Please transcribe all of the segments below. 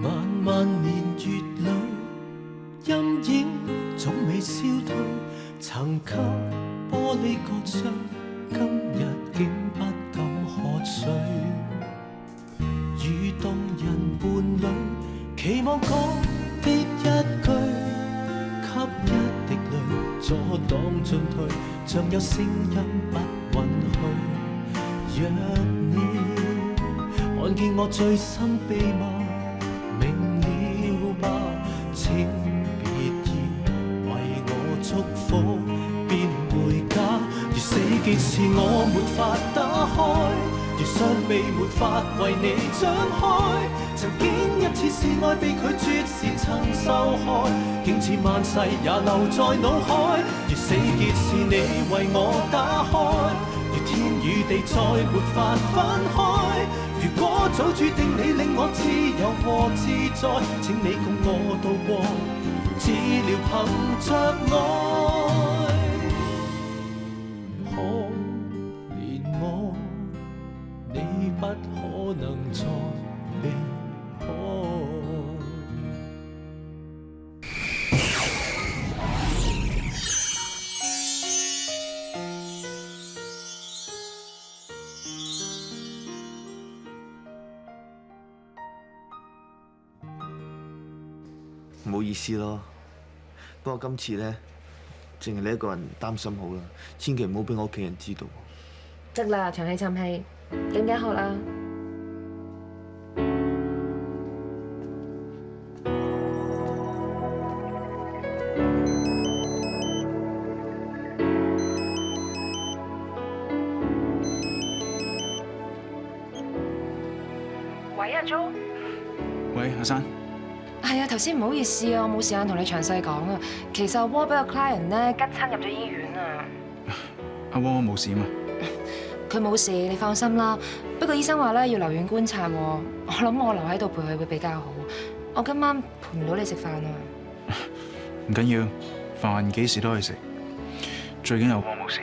漫漫年月裏，陰影總未消退。曾給玻璃割傷，今日竟不敢喝水。與動人伴侶，期望講的一句，給一滴淚阻擋進退，像有聲音不允許。若你看見我最深秘密，明了吧？請別要為我祝福，便回家。如死結是我沒法打開，如雙臂沒法為你張開。曾經一次示愛被拒絕時曾受害，竟似萬世也留在腦海。如死結是你為我打開，如天與地再沒法分開。如果早注定你令我自由和自在，請你共我渡過治療憑着愛。可憐我，你不可能再離開。唔好意思咯，不過今次咧，淨係你一個人擔心好啦，千祈唔好俾我屋企人知道。得啦，長氣沉氣，點解學啦？喂，阿 Jo。喂，阿生。係啊，頭先唔好意思啊，我冇時間同你詳細講啊。其實阿窩俾個 client 咧吉親入咗醫院啊。阿窩冇事嘛？佢冇事，你放心啦。不過醫生話咧要留院觀察喎，我諗我留喺度陪佢會比較好。我今晚陪唔到你食飯啊。唔緊要，飯幾時都可以食，最緊有窩冇事。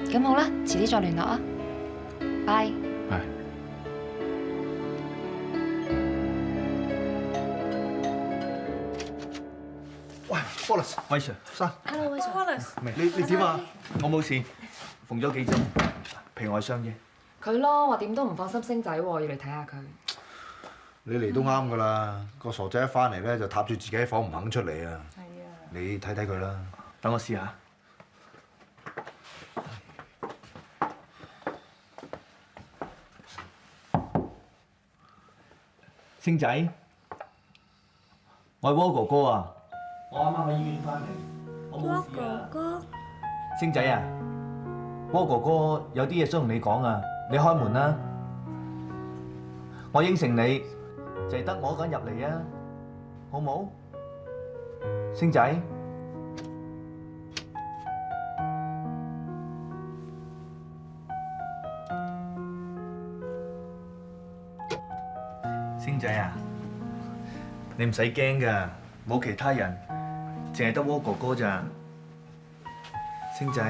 咁好啦，遲啲再聯絡啊。拜。係。喂 ，Wallace， 威 Sir， 生 Hello， 威 Sir。你點啊？我冇事，縫咗幾針，皮外傷啫。佢咯，話點都唔放心星仔喎，要嚟睇下佢。你嚟都啱噶啦，個傻仔一翻嚟咧就塌住自己喺房唔肯出嚟啊！係啊。你睇睇佢啦。等我試下。星仔，我係窩哥哥啊！我啱啱喺醫院翻嚟，我冇事啊。哥哥，星仔啊，窩哥哥有啲嘢想同你講啊，你開門啦。我應承你，就係得我一個人入嚟啊，好冇？星仔，星仔啊，你唔使驚㗎，冇其他人。淨係得窩哥哥咋，星仔。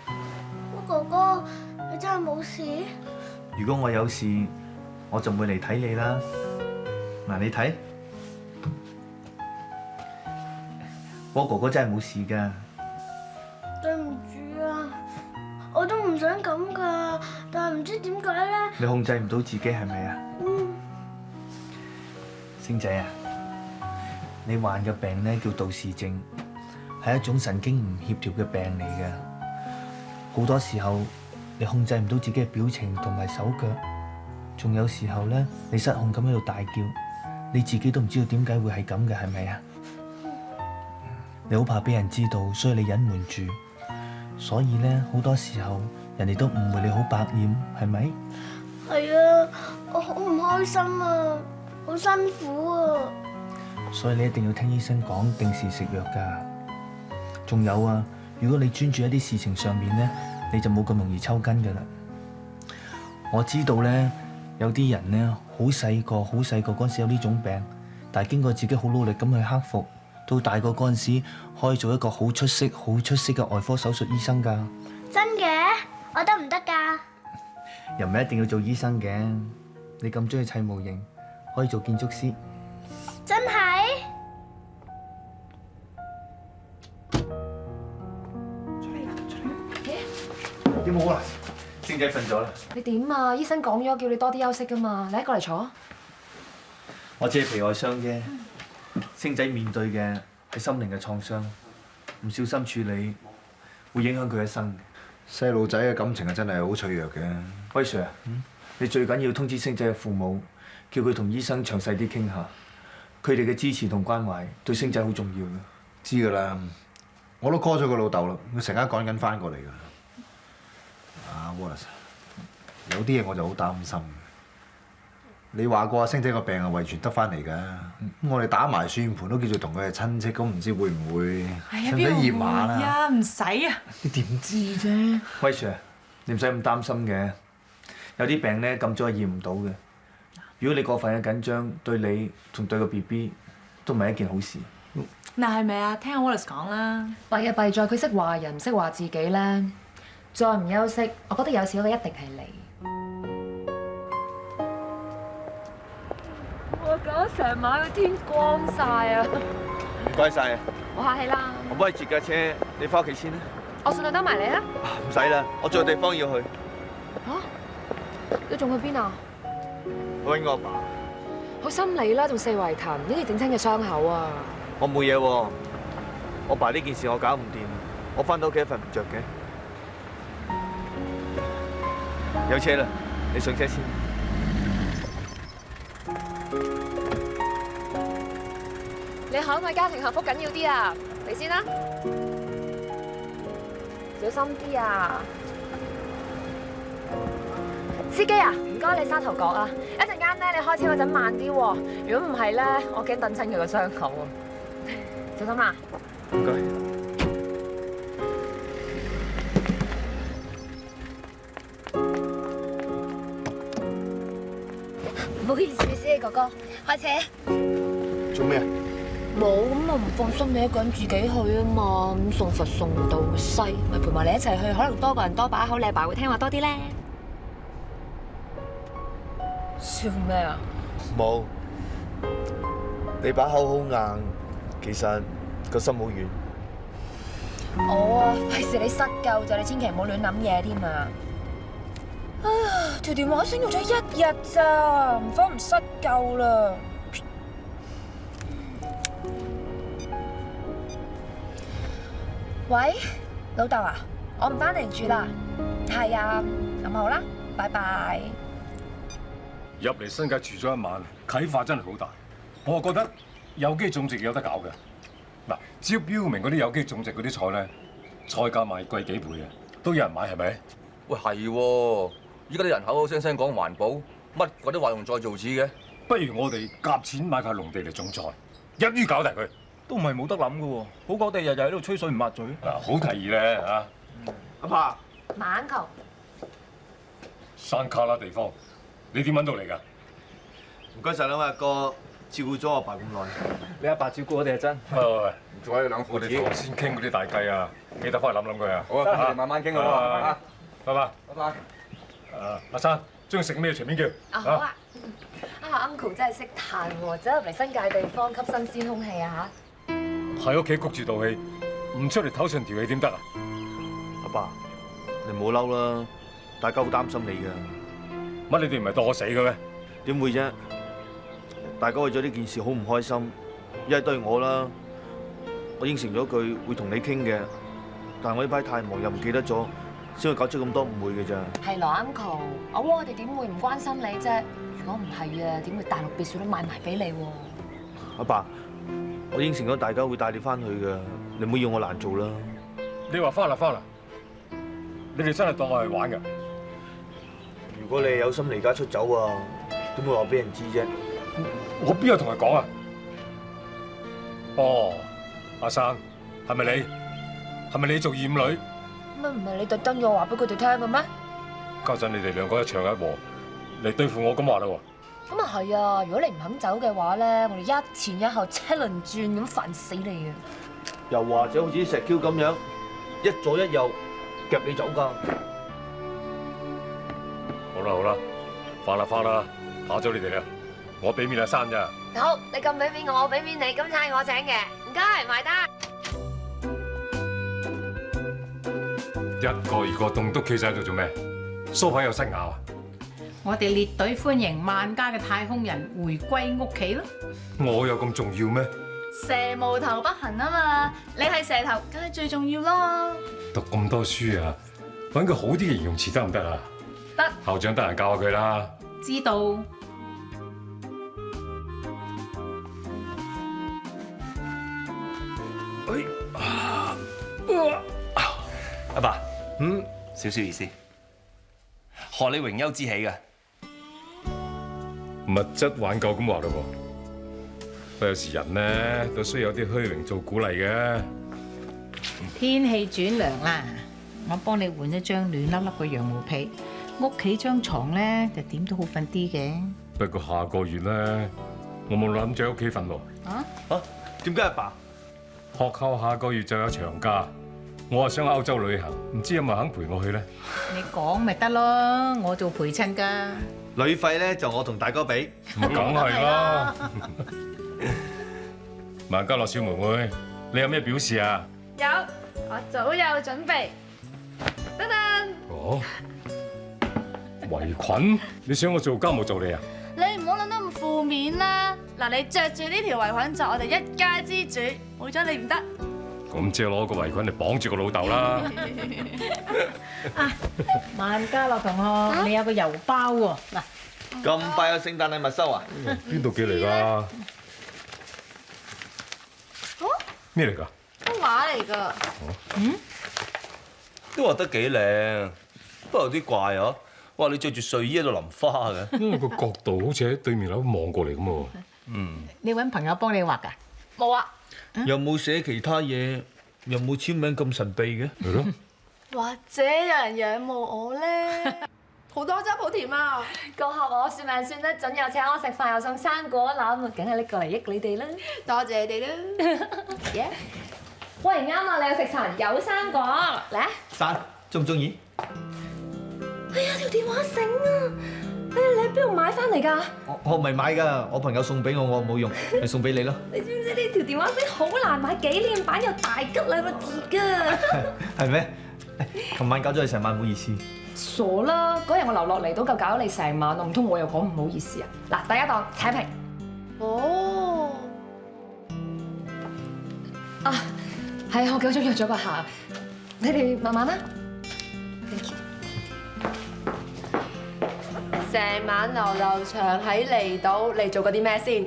窩哥哥，你真係冇事？如果我有事，我就唔會嚟睇你啦。嗱，你睇，窩哥哥真係冇事㗎。對唔住啊，我都唔想咁㗎，但係唔知點解咧。你控制唔到自己係咪啊？星仔啊！你患嘅病咧叫杜氏症，係一種神經唔協調嘅病嚟嘅。好多時候你控制唔到自己嘅表情同埋手腳，仲有時候咧你失控咁喺度大叫，你自己都唔知道點解會係咁嘅，係咪啊？你好怕俾人知道，所以你隱瞞住，所以咧好多時候人哋都誤會你好百厭，係咪？係啊，我好唔開心啊，好辛苦啊。所以你一定要聽醫生講，定時食藥㗎。仲有啊，如果你專注喺啲事情上面咧，你就冇咁容易抽筋㗎啦。我知道咧，有啲人咧好細個嗰陣時有呢種病，但係經過自己好努力咁去克服，到大個嗰陣時，可以做一個好出色嘅外科手術醫生㗎。真嘅？我得唔得㗎？又唔係一定要做醫生嘅，你咁中意砌模型，可以做建築師。真係？點好啊？星仔瞓咗啦。你點啊？醫生講咗叫你多啲休息㗎嘛，你過嚟坐。我只係皮外傷啫，星仔面對嘅係心靈嘅創傷，唔小心處理會影響佢一生。細路仔嘅感情係真係好脆弱嘅。威 Sir 啊，你最緊要通知星仔嘅父母，叫佢同醫生詳細啲傾下，佢哋嘅支持同關懷對星仔好重要嘅。知㗎啦，我都 call 咗個老豆啦，佢成日趕緊翻過嚟㗎。啊 Wallace， 有啲嘢我就好擔心。你話過阿星仔個病係遺傳得翻嚟㗎，我哋打埋算盤都叫做同佢係親戚，咁唔知會唔會使唔使驗下啦？唔使啊！你點知啫？威 Sir， 你唔使咁擔心嘅，有啲病咧咁早係驗唔到嘅。如果你過分嘅緊張，對你同對個 BB 都唔係一件好事。嗱，係咪啊？聽阿 Wallace 講啦。弊啊弊在佢識話人，唔識話自己咧。再唔休息，我覺得有事嗰個一定係你。我搞成晚個天光晒啊！唔該晒，我客氣啦。我幫你截架車，你翻屋企先啦。我順路兜埋你啦。唔使啦，我仲有地方要去。嚇？你仲去邊啊？去揾我阿爸。好心理啦，仲四圍騰，呢啲整親嘅傷口啊！我冇嘢喎，我爸呢件事我搞唔掂，我翻到屋企瞓唔着嘅。有車啦，你上車先。你海外家庭幸福緊要啲啊！你先啦，小心啲啊！司機啊，唔該你沙頭角啊！一陣間咧，你開車嗰陣慢啲喎，如果唔係咧，我驚燉親佢個傷口啊！小心啦！唔該。唔好意思先，哥哥，開車。做咩啊？冇咁啊，唔放心你一個人自己去啊嘛，咁送佛送到西，咪陪埋你一齊去，可能多個人多把口，你阿爸會聽話多啲咧。笑咩啊？冇，你把口好硬，其實個心好軟。我啊，費事你失救就，你千祈唔好亂諗嘢添啊！啊，條電話聲用咗一日咋，唔慌唔失救啦。喂，老豆啊，我唔返嚟住啦。係啊，咁好啦，拜拜。入嚟新界住咗一晚，啟發真係好大。我覺得有機種植有得搞嘅。嗱，只要標明嗰啲有機種植嗰啲菜咧，菜價賣貴幾倍啊，都有人買係咪？喂，係喎，依家啲人口口聲聲講環保，乜嗰啲話用再造紙嘅？不如我哋夾錢買塊農地嚟種菜，一於搞大佢。都唔係冇得諗嘅喎，好過我哋日日喺度吹水唔抹嘴。嗱，好提議咧嚇。阿爸，晚球山卡拉地方，你點揾到嚟㗎？唔該晒兩位阿哥照顧咗我爸咁耐。你阿爸照顧我哋係真。喂，唔做你兩父子。我哋頭先傾嗰啲大計啊，記得翻去諗諗佢啊。好啊，我哋慢慢傾好啊。拜拜。拜拜。阿生，中意食咩隨便叫。啊好啊！啊 Uncle 真係識嘆喎，走入嚟新界地方吸新鮮空氣啊喺屋企谷住道氣，唔出嚟唞順條氣點得啊？阿爸，你唔好嬲啦，大家好擔心你㗎。乜你哋唔係當我死嘅咩？點會啫？大家為咗呢件事好唔開心，一係都係我啦。我應承咗佢會同你傾嘅，但係我呢排太忙又唔記得咗，先會搞出咁多誤會嘅咋。係咯 Uncle，我哋點會唔關心你啫？如果唔係啊，點會大陸別墅都賣埋俾你喎？阿爸，我應承咗大家會帶你翻去㗎，你唔好要我難做啦。你話翻啦，你哋真係當我係玩㗎？如果你有心離家出走啊，點會話俾人知啫？我邊有同佢講啊？哦，阿生，係咪你？係咪你做厭女？乜唔係你特登要話俾佢哋聽嘅咩？家陣你哋兩個一唱一和嚟對付我咁話啦喎！咁啊係啊！如果你唔肯走嘅話咧，我哋一前一後車輪轉咁煩死你啊！又或者好似石 Q 咁樣，一左一右夾你走㗎。好啦，翻啦，打咗你哋啦，我俾面阿珊咋。好，你咁俾面我俾面你，今餐我請嘅，唔該埋單。一個二個棟篤企晒喺度做咩？蘇牌有塞牙啊！我哋列隊歡迎萬家嘅太空人回歸屋企咯。我有咁重要咩？蛇無頭不行啊嘛，你係蛇頭，梗係最重要咯。讀咁多書啊，揾個好啲嘅形容詞得唔得啊？得，校長得閒教下佢啦。知道。阿爸，少少意思，賀你榮休之喜嘅。物質挽救咁話咯喎，不過有時人咧都需要有啲虛榮做鼓勵嘅。天氣轉涼啦，我幫你換一張暖粒粒嘅羊毛被，屋企張床咧就點都好瞓啲嘅。不過下個月咧，我冇諗住喺屋企瞓喎。點解阿爸？學校下個月就有長假，我啊想去歐洲旅行，唔知有冇人肯陪我去咧？你講咪得咯，我做陪襯㗎。旅費咧就我同大哥俾。咁梗係啦。萬家樂小妹妹，你有咩表示啊？有，我早有準備。噔噔，哦，圍裙？你想我做家務助理啊？你唔好諗得咁負面啦。嗱，你着住呢條圍裙就我哋一家之主，冇咗你唔得。咁即係攞個圍裙嚟綁住個老豆啦。萬家樂同學，你有個郵包喎。嗱，咁快有聖誕禮物收啊？邊度寄嚟㗎？咩嚟㗎？幅畫嚟㗎。都畫得幾靚，不過有啲怪啊！哇，你着住睡衣喺度淋花嘅。因為個角度好似喺對面樓望過嚟咁喎。你揾朋友幫你畫㗎？冇啊。又冇寫其他嘢，又冇簽名咁神秘嘅。係咯。或者有人仰慕我咧？好多汁好甜啊！個客我算命算得準，又請我食飯，又送生果，嗱咁梗係拎過嚟益你哋啦。多謝你哋啦。喂，啱啊！你有食塵，有生果，嚟啊！珊，中唔中意？哎呀，條電話繩啊！哎呀，你喺邊度買翻嚟㗎？我唔係買㗎，我朋友送俾我冇用，係送俾你咯。你知唔知呢條電話繩好難買紀念版，有大吉兩個字㗎？係咩？琴晚搞咗你成晚，唔好意思。傻啦！嗰日我留落嚟都夠搞咗你成晚，我唔通我又講唔好意思啊？嗱，第一檔扯平。哦。啊，係啊，我夠鐘約咗個客，你哋慢慢啦。成晚流流長喺離島，你做過啲咩先？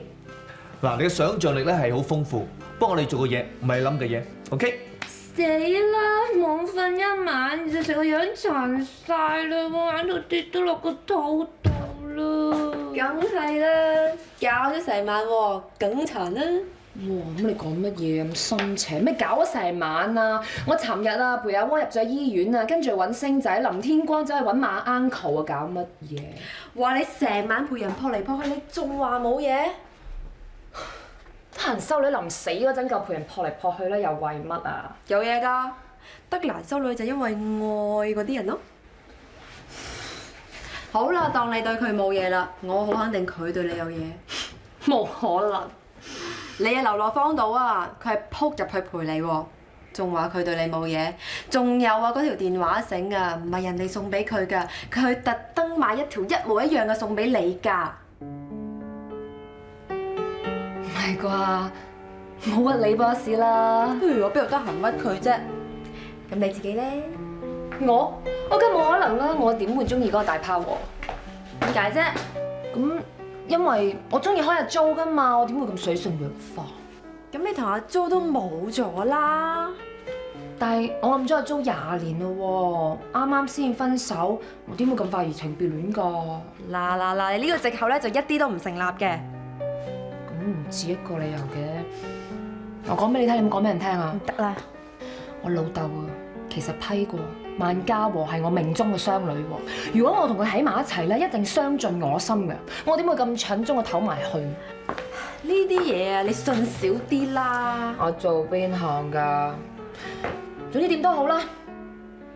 嗱，你嘅想像力咧係好豐富，幫我哋做個嘢，唔係諗嘅嘢。OK？死啦！冇瞓一晚，就成個樣殘晒啦，我眼度跌到落個肚度啦。梗係啦，搞咗成晚喎，梗殘啦。哇！咁你講乜嘢咁深情？咩搞咗成晚啊？我尋日啊陪阿窩入咗醫院啊，跟住揾星仔，林天光走去揾馬 uncle 啊，搞乜嘢？話你成晚陪人撲嚟撲去，你仲話冇嘢？得閒修女臨死嗰陣夠陪人撲嚟撲去啦，又為乜啊？有嘢㗎，德蘭修女就因為愛嗰啲人咯。好啦，當你對佢冇嘢啦，我好肯定佢對你有嘢。冇可能。你係流落荒島啊，佢係撲入去陪你喎，仲話佢對你冇嘢，仲有啊嗰條電話繩啊，唔係人哋送俾佢㗎，佢特登買一條一模一樣嘅送俾你㗎。唔係啩？冇屈你 boss 啦。我邊度得閒屈佢啫？咁你自己咧？我梗冇可能啦，我點會中意嗰個大炮王？點解啫？咁因為我中意開阿 Jo 㗎嘛，我點會咁水性楊花？咁你同阿 Jo 都冇咗啦。但係我諗咗阿 Jo 20年咯喎，啱啱先分手，我點會咁快移情別戀㗎？嗱，你呢個藉口咧就一啲都唔成立嘅。咁唔止一個理由嘅，我講俾你聽，你有冇講俾人聽啊？唔得啦，我老豆啊，其實批過萬家和係我命中嘅雙女喎。如果我同佢喺埋一齊咧，一定傷盡我心嘅。我點會咁蠢將佢唞埋去？呢啲嘢啊，你信少啲啦。我做邊行㗎？總之點都好啦，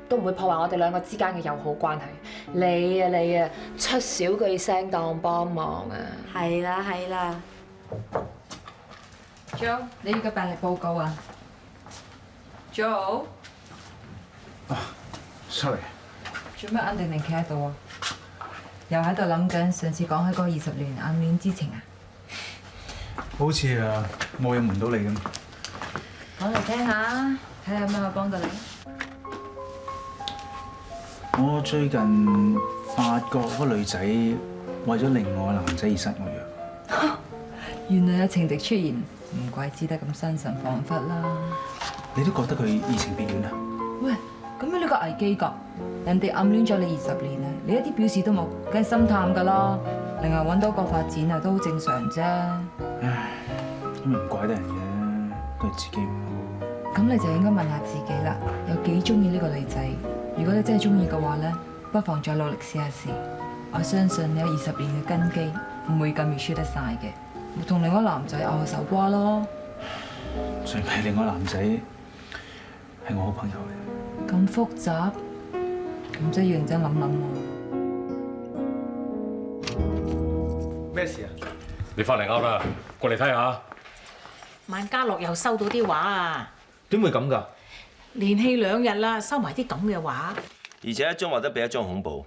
都唔會破壞我哋兩個之間嘅友好關係。你啊，出少句聲當幫忙啊！係啦。Joe， 你呢個病歷報告啊 ？Joe， sorry， 做咩硬定定企喺度啊？又喺度諗緊上次講開嗰20年暗戀之情啊？好似啊冇嘢瞞到你咁。講嚟聽下，睇下有咩可以幫到你。我最近發覺嗰個女仔為咗另外個男仔而失我約。原來有情敵出現，唔怪之得咁心神恍惚啦。你都覺得佢移情別戀啊？喂，咁樣呢個危機㗎，人哋暗戀咗你20年啊，你一啲表示都冇，梗係心淡㗎啦。另外揾多個發展啊，都好正常啫。唉，咁又唔怪得人嘅，都係自己唔好。咁你就應該問下自己啦，有幾中意呢個女仔？如果你真係中意嘅話咧，不妨再努力試下試。我相信你有20年嘅根基，唔會咁易輸得晒嘅。同另外男仔拗下手瓜咯。最尾另外男仔係我好朋友嚟。咁複雜，咁真係要認真諗諗喎。咩事啊？你翻嚟啱啦，過嚟睇下。萬家樂又收到啲畫啊！點會咁㗎？連戲2日啦，收埋啲咁嘅畫。而且一張畫得比一張恐怖。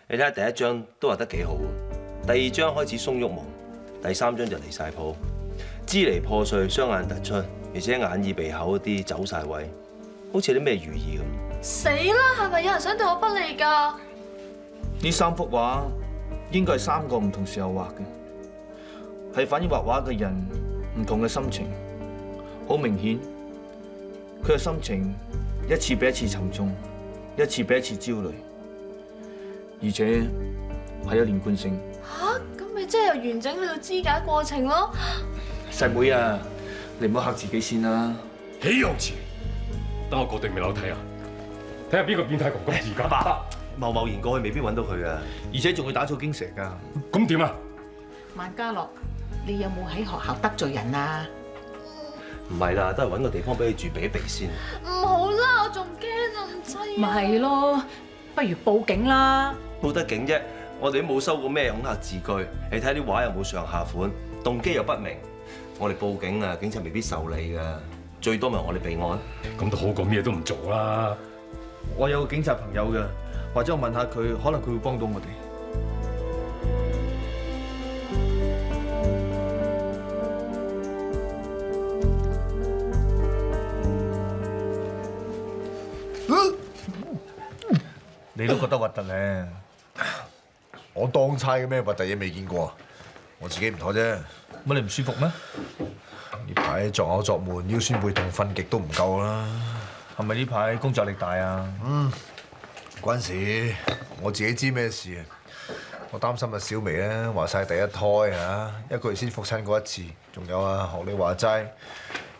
你睇下第一張都畫得幾好喎，第2張開始鬆郁毛，第3張就離晒譜，支離破碎，雙眼突出，而且眼耳鼻口嗰啲走晒位，好似啲咩寓意咁。死啦！係咪有人想對我不利㗎？呢3幅畫應該係3個唔同時候畫嘅，係反映畫畫嘅人唔同嘅心情。好明顯，佢嘅心情一次比一次沉重，一次比一次焦慮，而且係有連貫性。吓？咁咪即係由完整去到肢解過程咯？細妹啊，你唔好嚇自己先啦。豈有此理！等我過對面樓睇下，睇下邊個變態狂咁自家。爸，貿然過去未必揾到佢噶，而且仲會打草驚蛇㗎。咁點啊？萬家樂，你有冇喺學校得罪人啊？唔係啦，都係揾個地方俾佢住避一避先。唔好啦，我仲驚啊，唔制啊！咪係咯，不如報警啦。報得警啫，我哋都冇收過咩恐嚇字句。你睇啲畫又冇上下款，動機又不明。我哋報警啊，警察未必受理㗎，最多咪我哋備案。咁都好過咩都唔做啦。我有個警察朋友㗎，或者我問下佢，可能佢會幫到我哋。你都覺得核突咧？我當差嘅咩核突嘢未見過，我自己唔妥啫。乜你唔舒服咩？呢排作嘔作悶，腰酸背痛，瞓極都唔夠啦。係咪呢排工作力大啊？關事，我自己知咩事啊。我擔心阿小薇咧，話晒第一胎啊，一個月先復診過1次，仲有啊，學你話齋。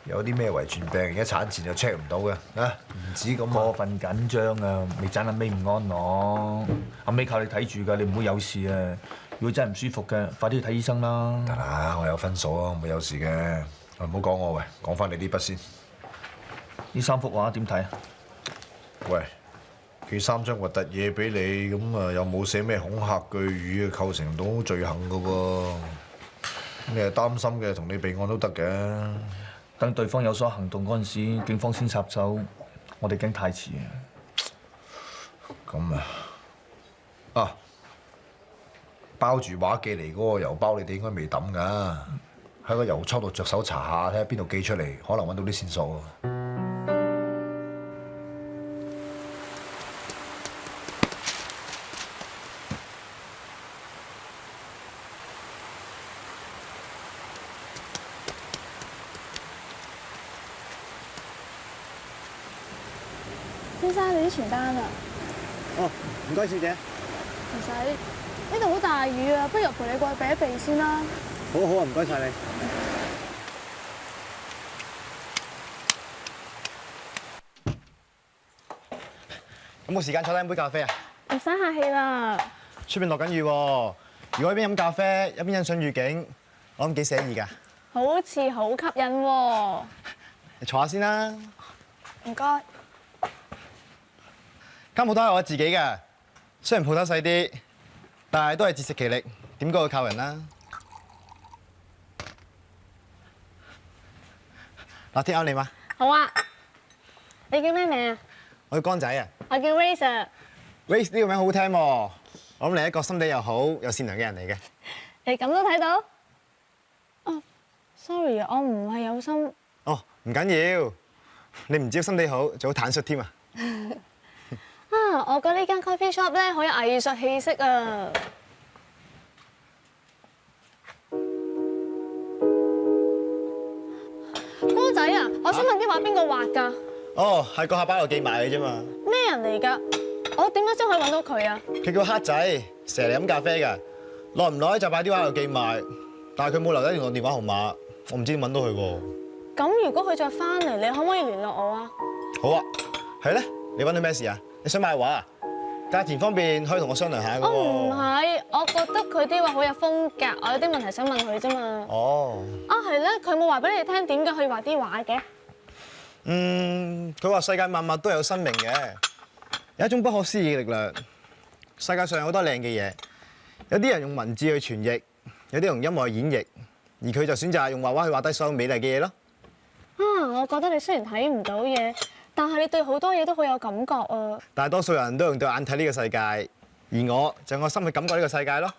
有啲咩遺傳病，而家產前就 check 唔到嘅啊！唔止咁過分緊張啊，未盞阿 May 唔安樂。阿 May 靠你睇住㗎，你唔好有事啊！如果真係唔舒服嘅，快啲去睇醫生啦。得啦，我有分數啊，冇有事嘅。唔好講我喂，講翻你呢筆先。呢3幅畫點睇啊？喂，寄3張核突嘢俾你，咁啊又冇寫咩恐嚇句語，構成唔到罪行㗎喎。你係擔心嘅，同你備案都得嘅。等對方有所行動嗰陣時，警方先插手，我哋驚太遲啊！咁啊，包住畫寄嚟嗰個郵包，你哋應該未抌㗎。喺個郵戳度着手查下，睇下邊度寄出嚟，可能揾到啲線索。先生，你啲傳單啊！哦，唔該，小姐。唔使，呢度好大雨啊，不如陪你過去避一避先啦。好好啊，唔該晒你。有冇時間坐低飲杯咖啡啊？唔使客氣啦。出邊落緊雨喎，如果一邊飲咖啡一邊欣賞雨景，我諗幾寫意㗎。好似好吸引喎。你坐下先啦。唔該。間鋪頭係我自己嘅，雖然鋪頭細啲，但係都係自食其力，點都要靠人啦。拿鐵啱你嗎？好啊。你叫咩名啊？我叫江仔啊。我叫 Racer。Race 呢個名好聽喎，我諗你係一個心地又好又善良嘅人嚟嘅。你咁都睇到？哦，sorry 啊，我唔係有心。哦，唔緊要，你唔止心地好，仲好坦率添啊！啊，我覺得呢間 coffee shop 咧好有藝術氣息啊！哥仔啊，我想問啲畫邊個畫㗎？哦，係個客包度寄埋嘅啫嘛。咩人嚟㗎？我點解先可以揾到佢啊？佢叫黑仔，成日嚟飲咖啡㗎，耐唔耐就擺啲畫度寄賣，但係佢冇留低聯絡電話號碼，我唔知點揾到佢喎。咁如果佢再翻嚟，你可唔可以聯絡我啊？好啊，係咧，你揾到咩事啊？你想買畫啊？價錢方面可以同我商量下㗎喎。我唔係，我覺得佢啲畫好有風格，我有啲問題想問佢啫嘛。哦。啊係咧，佢冇話俾你聽點解可以畫啲畫嘅？佢話世界萬物都有生命嘅，有一種不可思議嘅力量。世界上有好多靚嘅嘢，有啲人用文字去傳譯，有啲用音樂去演繹，而佢就選擇用畫畫去畫低所有美麗嘅嘢咯。啊，我覺得你雖然睇唔到嘢，但係你對好多嘢都好有感覺啊！大多數人都用對眼睇呢個世界，而我就用個心去感覺呢個世界咯。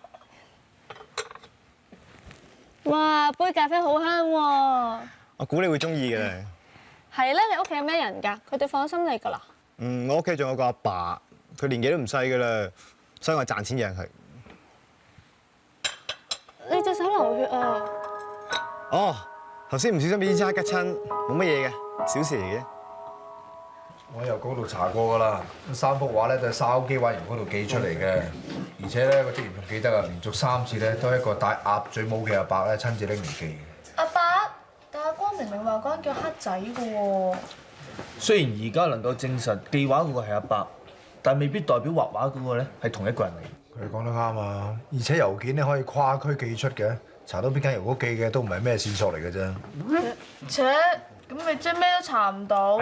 哇，杯咖啡好香喎！我估你會中意嘅。係咧，你屋企有咩人㗎？佢哋放心你㗎啦。我屋企仲有個阿爸，佢年紀都唔細㗎啦，所以我賺錢養佢。你隻手流血啊！哦，頭先唔小心俾支叉吉親，冇乜嘢嘅，小事嚟嘅。我由嗰度查過㗎啦，3幅畫咧都係筲箕灣園嗰度寄出嚟嘅，而且咧個職員仲記得啊，連續3次咧都係一個戴鴨嘴帽嘅阿伯咧親自拎嚟寄嘅。阿伯，但阿光明明話嗰人叫黑仔嘅喎。雖然而家能夠證實寄畫嗰個係阿伯，但未必代表畫畫嗰個咧係同一個人嚟。佢講得啱啊！而且郵件咧可以跨區寄出嘅，查到邊間郵局寄嘅都唔係咩線索嚟嘅啫。切，咁咪即係咩都查唔到。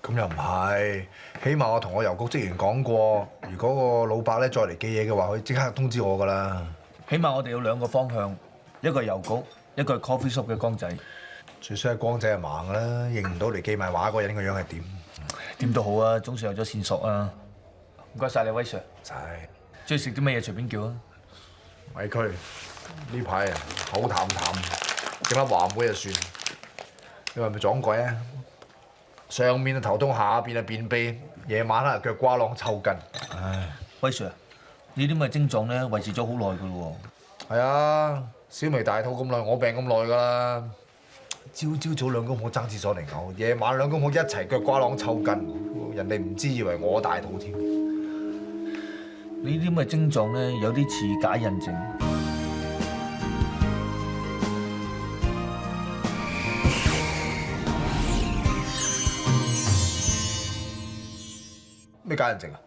咁又唔係，起碼我同我郵局職員講過，如果個老伯咧再嚟寄嘢嘅話，可以即刻通知我㗎啦。起碼我哋有2個方向，一個係郵局，一個係 coffee shop 嘅光仔。最衰係光仔係盲㗎啦，認唔到嚟寄埋畫嗰個人個樣係點？點都好啊，總算有咗線索啊！唔該晒你，威 Sir。係。中意食啲乜嘢隨便叫啊！委屈呢排啊，口淡淡，整粒話梅就算。你話咪撞鬼啊？上面啊頭痛，下邊啊便秘，夜晚啊腳瓜啷抽筋。唉，威 Sir，呢啲咁嘅症狀咧維持咗好耐㗎咯喎。係啊，小眉大肚咁耐，我病咁耐㗎啦。朝早兩公婆爭廁所嚟嘔，夜晚兩公婆一齊腳瓜啷抽筋，人哋唔知以為我大肚添。呢啲咁嘅症狀咧，有啲似假印症。咩假印症啊？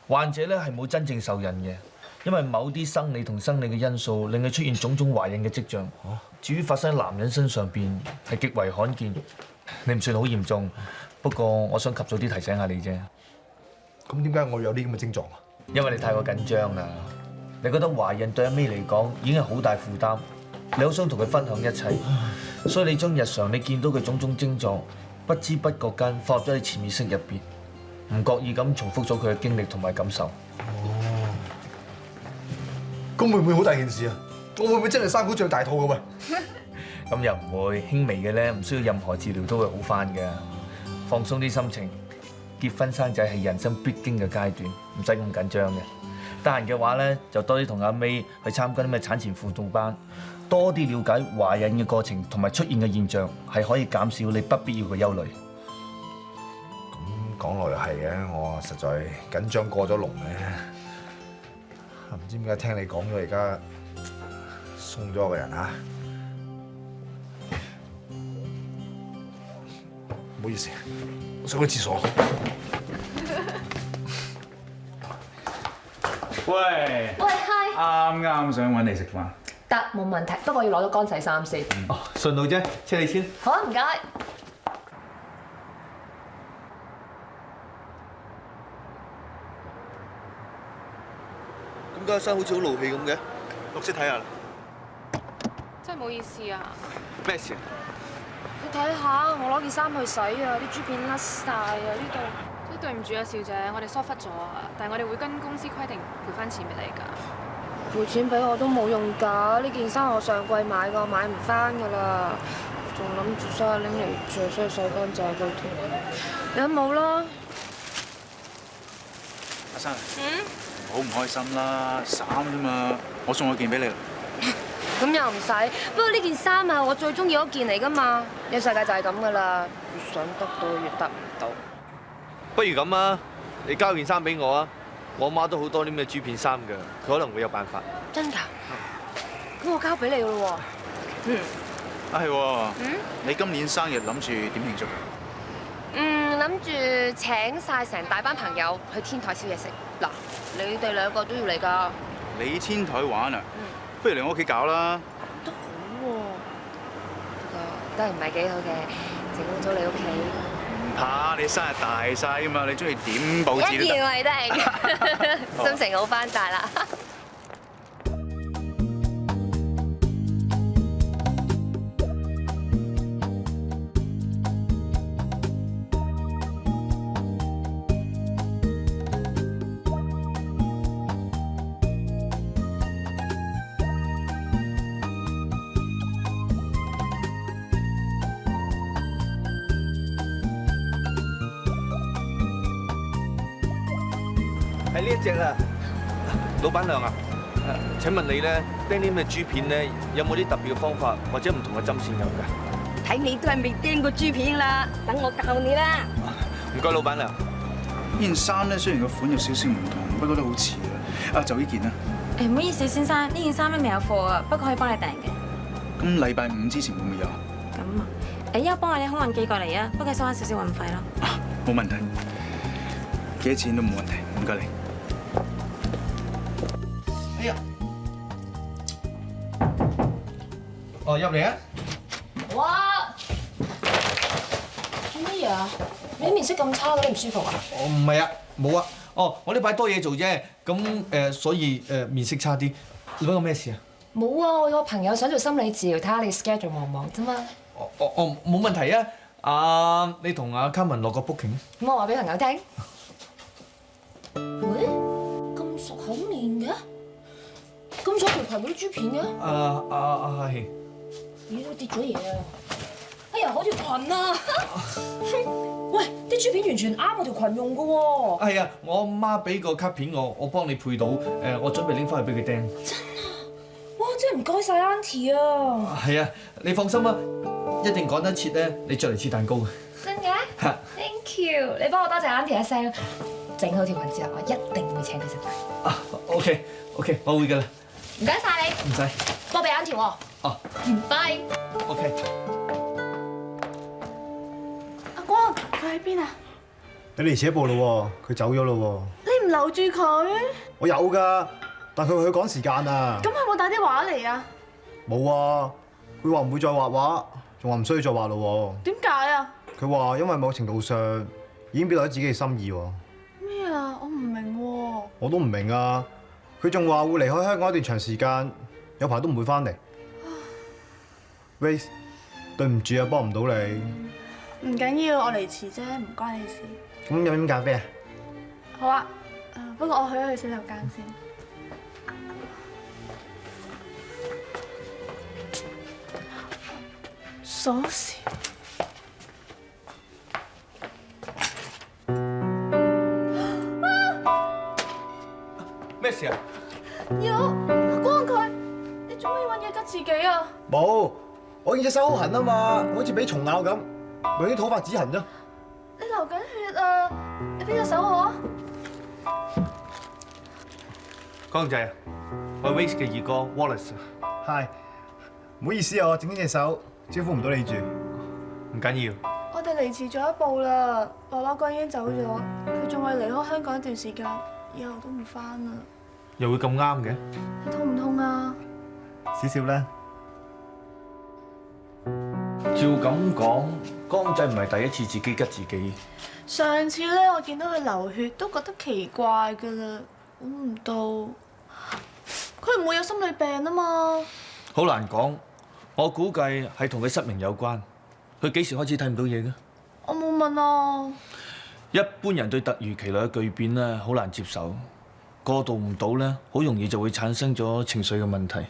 患者咧係冇真正受孕嘅，因為某啲生理同生理嘅因素令佢出現種種懷孕嘅跡象。至於發生喺男人身上邊係極為罕見，你唔算好嚴重，不過我想及早啲提醒下你啫。咁點解我有啲咁嘅症狀啊？因為你太過緊張啦，你覺得懷孕對阿 May 嚟講已經係好大負擔，你好想同佢分享一切，所以你將日常你見到嘅種種症狀，不知不覺間放入咗你潛意識入邊，唔覺意咁重複咗佢嘅經歷同埋感受。哦，咁會唔會好大件事啊？我會唔會真係生股長大肚嘅喂？咁又唔會，輕微嘅咧，唔需要任何治療都會好返嘅。放鬆啲心情，結婚生仔係人生必經嘅階段，唔使咁緊張嘅。得閒嘅話咧，就多啲同阿 May 去參加啲咩產前輔導班，多啲了解懷孕嘅過程同埋出現嘅現象，係可以減少你不必要嘅憂慮。咁講落又係嘅，我實在緊張過咗龍咧。唔知點解聽你講咗，而家鬆咗個人嚇。唔好意思，我上個廁所。喂，喂，hi，啱想揾你食飯。得冇問題，不過要攞到乾洗衫先。哦，順路啫，車你先。好啊，唔該。點解生好似好怒氣咁嘅？綠色睇下啦。真係唔好意思啊！咩事啊？你睇下，我攞件衫去洗啊，啲珠片甩晒啊！呢度真係對唔住啊，小姐，我哋疏忽咗啊，但係我哋會跟公司規定賠翻錢俾你㗎。賠錢俾我都冇用㗎，呢件衫我上季買㗎，買唔翻㗎啦，仲諗住收下拎嚟着，所以洗乾淨佢添。有冇啦？阿生，好唔開心啦，衫啫嘛，我送咗件俾你啦。咁又唔使，不過呢件衫係我最中意嗰件嚟㗎嘛，呢個世界就係咁㗎啦，越想得到越得唔到。不如咁啊，你交件衫俾我啊！我媽都好多啲咁嘅珠片衫㗎，佢可能會有辦法。真㗎？咁我交俾你㗎咯喎。係喎。你今年生日諗住點慶祝？諗住請晒成大班朋友去天台燒嘢食。嗱，你哋兩個都要嚟㗎。你天台玩啊？不如嚟我屋企搞啦。都好喎。不過都係唔係幾好嘅，整污糟你屋企。唔怕，你生日大晒㗎嘛，你中意點佈置都得。一件為定，心情好翻晒啦。係呢一隻啊，老闆娘啊，請問你咧釘啲咩珠片咧，有冇啲特別嘅方法或者唔同嘅針線有㗎？睇你都係未釘過珠片啦，等我教你啦。唔該，老闆娘。呢件衫咧雖然個款有少少唔同，不過都好似啊。就呢件啦。唔好意思，先生，呢件衫咧未有貨啊，不過可以幫你訂嘅。咁禮拜五之前會唔會有？咁啊，依家幫我哋空運寄過嚟啊，不過收翻少少運費咯。冇問題，幾多錢都冇問題，唔該你。哎呀！哦，入嚟啊！哇！做乜嘢啊？你面色咁差嘅，你唔舒服啊？我唔係啊，冇啊。哦，我呢排多嘢做啫，咁所以面色差啲。你揾我咩事啊？冇啊，我有個朋友想做心理治療，睇下你 schedule 忙唔忙啫嘛。哦，冇問題啊。你同阿卡文落個 booking。咁我話俾朋友聽。喂，咁熟口面嘅，咁彩條裙嗰啲珠片嘅。係。咦，都跌咗嘢啊！哎呀，嗰條裙啊！喂，啲珠片完全啱我條裙用嘅喎。係啊，我媽俾個卡片我幫你配到，我準備拎翻去俾佢釘。真啊！哇，真係唔該晒 Auntie 啊！係啊，你放心啦，一定趕得切咧，你着嚟切蛋糕嘅。真嘅？Thank you， 你幫我多謝 Auntie 一聲。整好條裙之後，我一定會請佢食飯。OK，我會㗎啦。唔該晒你。唔使。幫俾 Auntie 喎。哦。Bye。OK。阿光，佢喺邊啊？你嚟遲一步咯喎，佢走咗咯喎。你唔留住佢？我有㗎，但佢話佢趕時間啊。咁佢有冇帶啲畫嚟啊？冇啊，佢話唔會再畫畫，仲話唔需要再畫咯喎。點解啊？佢話因為某程度上已經表達咗自己嘅心意喎。咩啊？我唔明喎。我都唔明啊！佢仲話會離開香港一段長時間，有排都唔會翻嚟。Grace， 對唔住啊，幫唔到你。唔緊要，我嚟遲啫，唔關你事。咁飲唔飲咖啡啊？好啊，不過我去一去洗手間先。鎖匙。咩事啊？有阿光佢，你做咩要揾嘢拮自己啊？冇，我見隻手好痕啊嘛，好似俾蟲咬咁，咪啲土發指痕啫。你流緊血啊！你俾隻手我啊！江仔啊，我係 Waze 嘅二哥 Wallace。係，唔好意思啊，我整親隻手，招呼唔到你住。唔緊要。我哋嚟遲咗一步啦，爸爸哥已經走咗，佢仲係離開香港一段時間，以後都唔翻啦。又會咁啱嘅？你痛唔痛啊？少少啦。照咁講，江仔唔係第一次自己吉自己。上次咧，我見到佢流血都覺得奇怪㗎啦，估唔到佢唔會有心理病啊嘛。好難講，我估計係同佢失明有關。佢幾時開始睇唔到嘢嘅？我冇問啊。一般人對突如其來嘅巨變咧，好難接受，過渡唔到咧，好容易就會產生咗情緒嘅問題。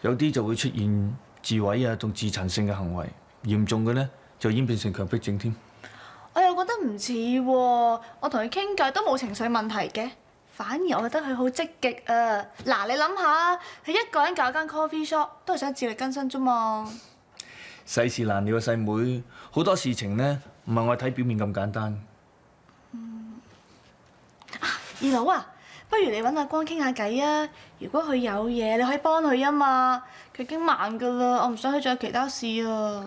有啲就會出現自毀啊，同自殘性嘅行為，嚴重嘅咧就演變成強迫症添。我又覺得唔似喎，我同佢傾偈都冇情緒問題嘅，反而我覺得佢好積極啊！嗱，你諗下，佢一個人搞間 coffee shop 都係想自力更生啫嘛。世事難料啊，細妹，好多事情咧唔係我睇表面咁簡單。二佬啊，不如你揾阿光傾下偈啊！如果佢有嘢，你可以幫佢啊嘛。佢已經慢㗎啦，我唔想佢再有其他事啊。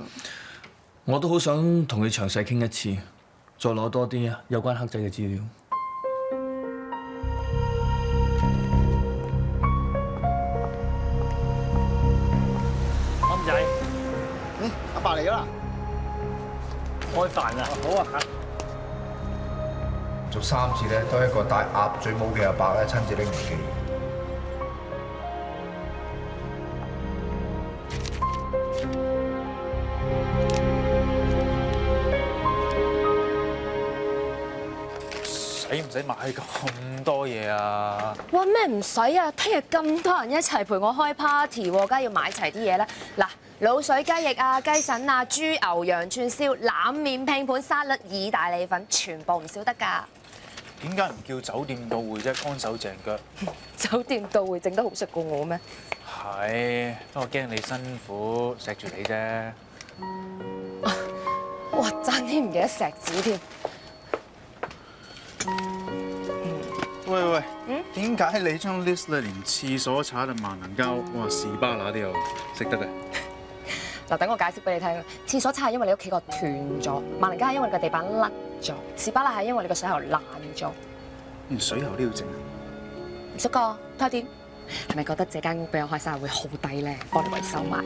我都好想同佢詳細傾一次，再攞多啲有關黑仔嘅資料。啱仔，阿爸嚟咗啦！開飯啊！好啊！做3次咧，都係一個戴鴨嘴帽嘅阿伯咧親自拎嚟寄。使唔使買咁多嘢啊？哇，咩唔使啊？聽日咁多人一齊陪我開 party 喎，梗係要買齊啲嘢啦。嗱，滷水雞翼啊、雞腎啊、豬牛羊串燒、冷麵拼盤、沙律、意大利粉，全部唔少得㗎。點解唔叫酒店到會啫？乾手淨腳。酒店到會整得好食過我咩？係，不過驚你辛苦，錫住你啫。哇！爭啲唔記得錫紙添。喂喂，點解你張 list 咧連廁所刷同萬能膠，哇士巴拿都有食得嘅？嗱，等我解釋俾你聽。廁所刷係因為你屋企個斷咗，萬能膠係因為你個地板甩咗，士巴拿係因為你個水喉爛咗。連水喉都要整啊？唔識㗎，睇下點？係咪覺得這間屋俾我開生日會好抵咧？幫你維修埋。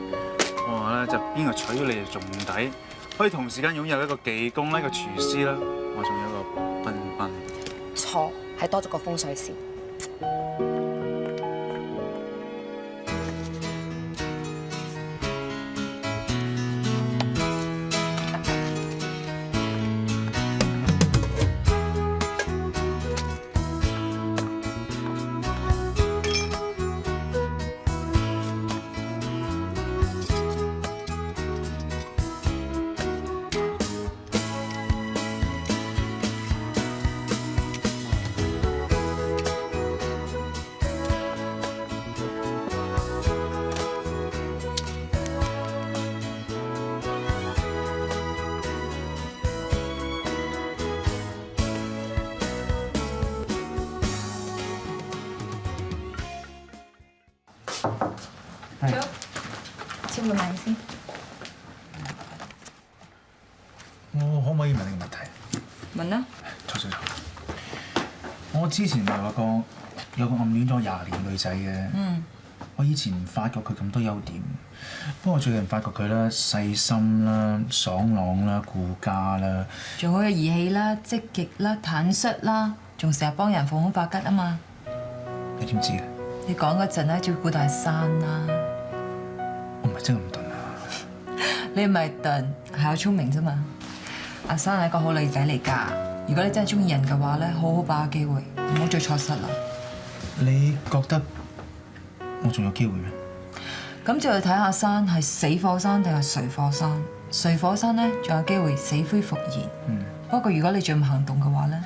我話咧就邊個娶咗你就仲抵，可以同時間擁有一個技工啦，一個廚師啦，我仲有一個賓賓。錯，係多咗個風水師。簽個名先。我可唔可以問你個問題？問啦。坐。我之前咪話過有個暗戀咗20年女仔嘅。我以前唔發覺佢咁多優點，不過最近發覺佢咧細心啦、爽朗啦、顧家啦，仲好有義氣啦、積極啦、坦率啦，仲成日幫人逢凶化吉啊嘛！你點知嘅？你講嗰陣咧，照顧到阿珊啦。我唔係真係咁鈍啊！你唔係鈍，係我聰明啫嘛。阿珊係一個好女仔嚟㗎，如果你真係中意人嘅話咧，好好把握機會，唔好再錯失啦。你覺得我仲有機會咩？咁就要睇下珊係死火山定係睡火山。睡火山咧，仲有機會死灰復燃。不過如果你再唔行動嘅話咧，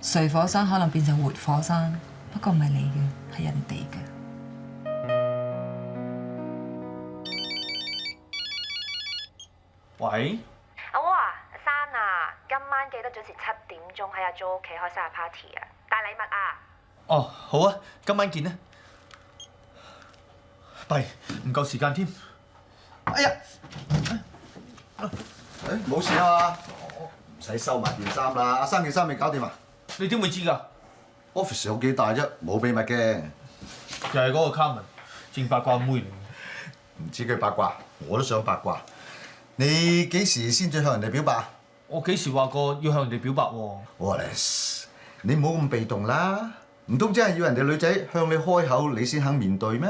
睡火山可能變成活火山。不過唔係你嘅，係人哋嘅。喂？阿窩啊，阿珊啊，今晚記得準時7點鐘喺阿 Jo 屋企開生日 party 啊，帶禮物啊！哦，好啊，今晚見啦。弊，唔夠時間添。哎呀！冇事啊嘛，唔使收埋件衫啦。阿生件衫未搞掂啊？你點會知㗎？ office 有幾大啫，冇秘密嘅。又係嗰個 Carmen，正八卦妹嚟。唔知佢八卦，我都想八卦。你幾時先至向人哋表白？我幾時話過要向人哋表白喎？Wallace，你唔好咁被動啦，唔通真係要人哋女仔向你開口，你先肯面對咩？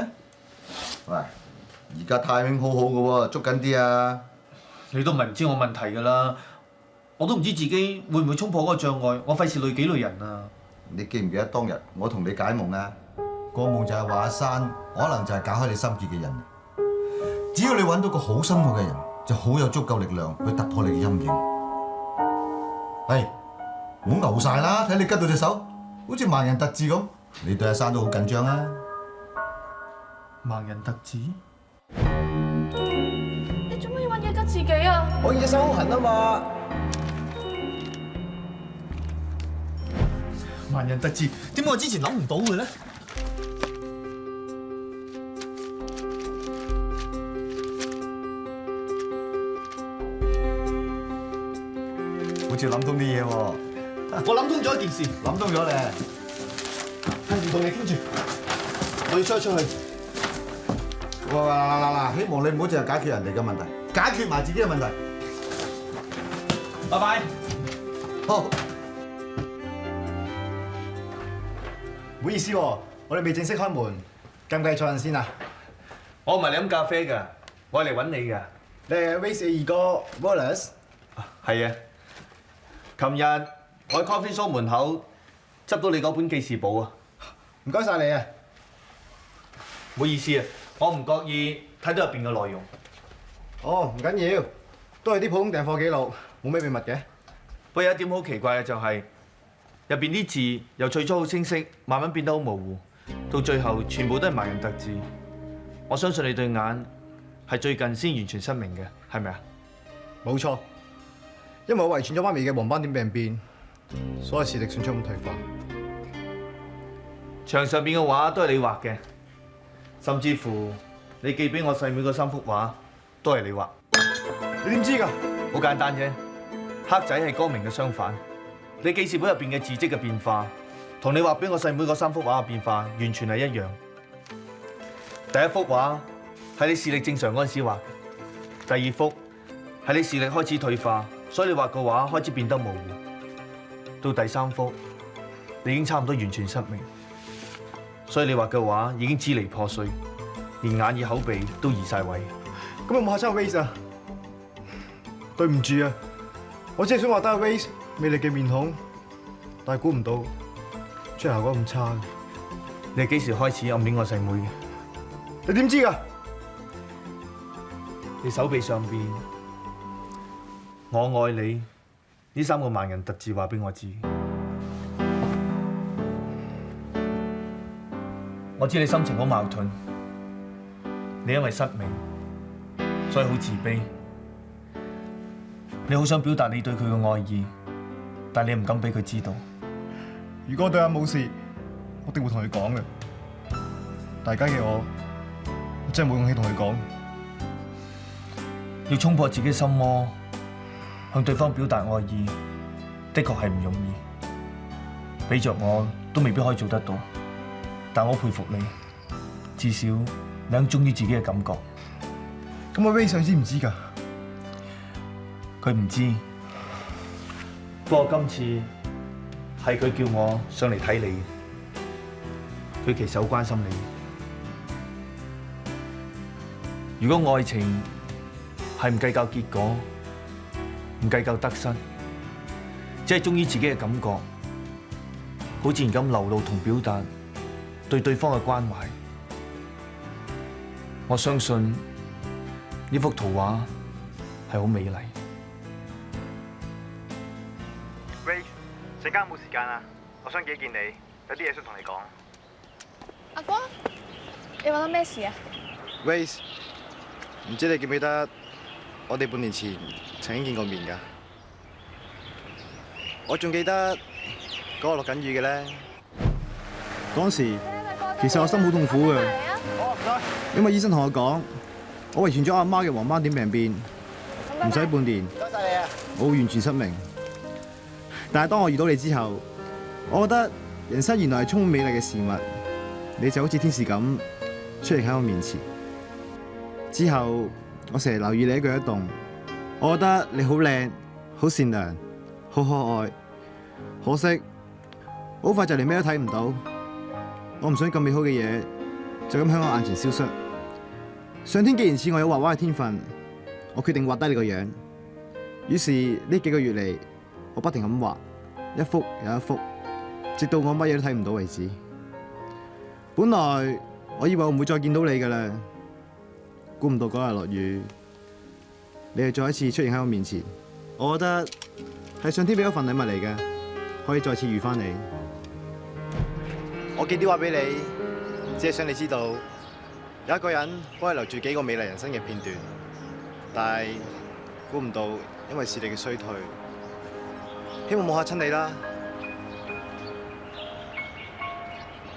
喂，而家 timing 好好嘅喎，捉緊啲啊！你都唔係唔知我問題㗎啦，我都唔知自己會唔會衝破嗰個障礙，我費事累己累人啊！你記唔記得當日我同你解夢啊？個夢就係話阿珊可能就係搞開你心結嘅人。只要你揾到個好心愛嘅人，就好有足夠力量去突破你嘅陰影。係，唔好牛晒啦！睇你拮到隻手，好似盲人特字咁。你對阿珊都好緊張啊！盲人特字？你做咩要揾嘢拮自己啊？我隻手好痕啊嘛！盲人特字，點解我之前諗唔到嘅咧？好似諗通啲嘢喎！我諗通咗一件事，諗通咗咧。跟住同你傾住，我要出去。嗱，希望你唔好淨係解決人哋嘅問題，解決埋自己嘅問題。拜拜。好。唔好意思喎，我哋未正式開門，計唔計坐陣先啊？我唔係嚟飲咖啡㗎，我係嚟揾你㗎。你係 Race 嘅二哥 Wallace？係啊。琴日我喺 coffee shop 門口執到你嗰本記事簿啊！唔該晒你啊！唔好意思啊，我唔覺意睇到入邊嘅內容。哦，唔緊要，都係啲普通訂貨記錄，冇咩秘密嘅。不過有一點好奇怪嘅就係入邊啲字由最初好清晰，慢慢變得好模糊，到最後全部都係盲人特字。我相信你對眼係最近先完全失明嘅，係咪啊？冇錯。因為我遺傳咗媽咪嘅黃斑點病變，所以視力迅速咁退化。牆上邊嘅畫都係你畫嘅，甚至乎你寄俾我細妹嗰3幅畫都係你畫。你點知㗎？好簡單啫，黑仔係光明嘅相反。你記事本入邊嘅字跡嘅變化，同你畫俾我細妹嗰3幅畫嘅變化完全係一樣。第一幅畫係你視力正常嗰陣時畫嘅，第二幅係你視力開始退化。所以你畫嘅畫開始變得模糊，到第3幅你已經差唔多完全失明。所以你畫嘅畫已經支離破碎，連眼耳口鼻都移晒位。咁有冇嚇親 Race 啊？對唔住啊，我只係想畫得 Race 美麗嘅面孔，但係估唔到出嚟效果咁差。你係幾時開始暗戀我細妹嘅？你點知㗎？你手臂上邊我愛你呢3個盲人特字話俾我知。我知你心情好矛盾，你因為失明，所以好自卑。你好想表達你對佢嘅愛意，但你唔敢俾佢知道。如果我對眼冇事，我一定會同佢講嘅。大家嘅我真係冇勇氣同佢講。要衝破自己心魔，向對方表達愛意，的確係唔容易。俾着我都未必可以做得到，但我佩服你，至少你肯忠於自己嘅感覺。咁我 Race 知唔知㗎？佢唔知，不過今次係佢叫我上嚟睇你，佢其實好關心你。如果愛情係唔計較結果，唔計較得失，只係忠於自己嘅感覺，好自然咁流露同表達對對方嘅關懷。我相信呢幅圖畫係好美麗。Race，陣間冇時間啊，我想幾見你，有啲嘢想同你講。阿哥，你揾到咩事啊 ？Race，唔知你記唔記得我哋半年前曾經見過面㗎？我仲記得嗰個落緊雨嘅咧。嗰時其實我心好痛苦嘅，因為醫生同我講，我遺傳咗阿媽嘅黃斑點病變，唔使半年，我會完全失明。但係當我遇到你之後，我覺得人生原來係充滿美麗嘅事物，你就好似天使咁出現喺我面前。之後我成日留意你一舉一動，我覺得你好靚、好善良、好可愛。可惜好快就連咩都睇唔到。我唔想咁美好嘅嘢就咁喺我眼前消失。上天既然賜我有畫畫嘅天分，我決定畫低你個樣。於是呢幾個月嚟，我不停咁畫，一幅又一幅，直到我乜嘢都睇唔到為止。本來我以為我唔會再見到你㗎啦，估唔到嗰日落雨，你係再一次出現喺我面前。我覺得係上天俾咗份禮物嚟嘅，可以再次遇返你。我寄啲畫俾你，只係想你知道，有一個人幫你留住幾個美麗人生嘅片段，但係估唔到因為視力嘅衰退，希望冇嚇親你啦。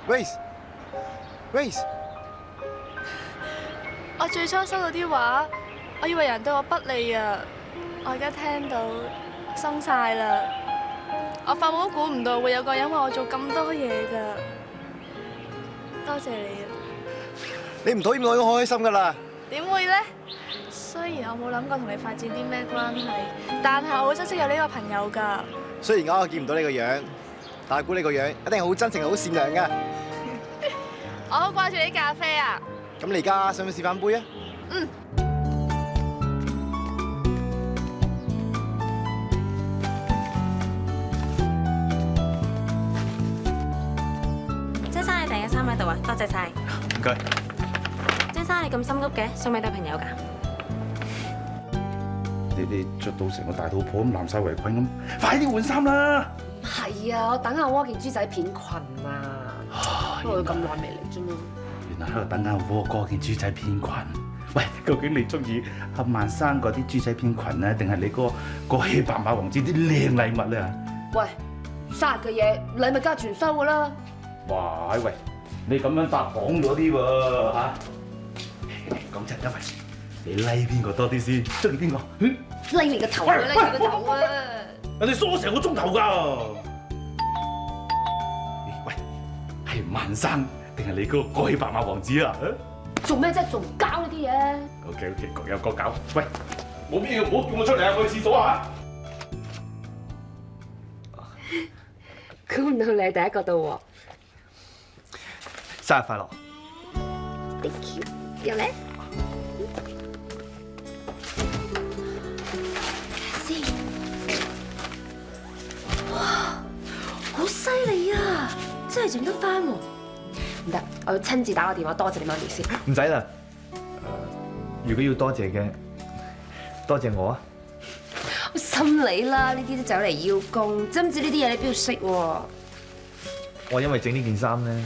Grace，我最初收到啲畫，我以為人對我不利啊，我而家聽到鬆晒啦。我發夢都估唔到會有個人為我做咁多嘢㗎，多謝你啊！你唔討厭我已經好開心㗎啦。點會呢？雖然我冇諗過同你發展啲咩關係，但係我好珍惜有呢個朋友㗎。雖然我見唔到你個樣，但係估你個樣一定係好真誠、好善良㗎。我好掛住啲咖啡啊！咁你而家想唔想試返杯啊？嗯。張生，你訂嘅衫喺度啊，多謝晒。唔該。張生，你咁心急嘅，送俾女朋友㗎？你着到成個大肚婆咁攬晒圍裙咁，快啲換衫啦！係啊，我等阿窩件豬仔片裙啊，不過佢咁耐未嚟啫嘛。原來喺度等阿窩哥件豬仔片裙。喂，究竟你中意阿萬生嗰啲豬仔片裙咧，定係你個喜白馬王子啲靚禮物咧？喂，生日嘅嘢禮物梗係全收㗎啦。哇！喂，你咁樣答講咗啲喎嚇。講真，因為你 like 邊個多啲先？中意邊個？拎你個頭啊！拎你個頭啊！人哋梳成個鐘頭㗎。喂，係萬生定係你個過氣白馬王子啊？做咩啫？仲搞呢啲嘢 ？OK，各有各搞。喂，冇必要，唔好叫我出嚟啊！我去廁所啊！估唔到你係第一個到喎。生日快樂 ！Thank you， 又嚟。好犀利啊！真係整得翻喎！唔得，我要親自打個電話多謝你媽咪先。唔使啦，如果要多謝嘅，多謝我啊！我心你啦，呢啲都走嚟邀功，知唔知呢啲嘢你邊度識喎？我因為整呢件衫咧，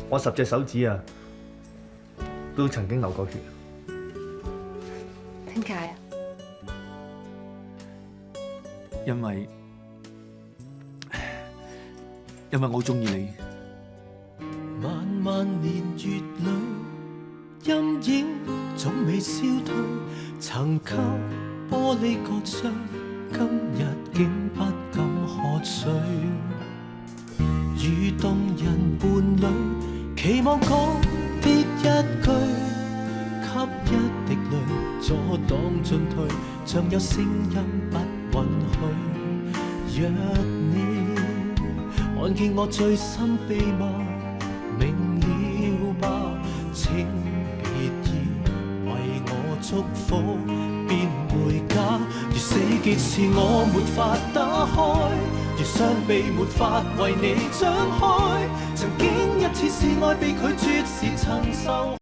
我10隻手指啊，都曾經流過血。點解啊？因為我好中意你。漫漫年月裏，陰影總未消退，曾給玻璃割傷，今日竟不敢喝水。如動人伴侶，期望講的一句，給一滴淚阻擋進退，像有聲音不允許。若你看見我最深秘密，明了吧？請別要為我祝福，便回家。如死結是我沒法打開，如雙臂沒法為你張開。曾經一次示愛被拒絕時曾受。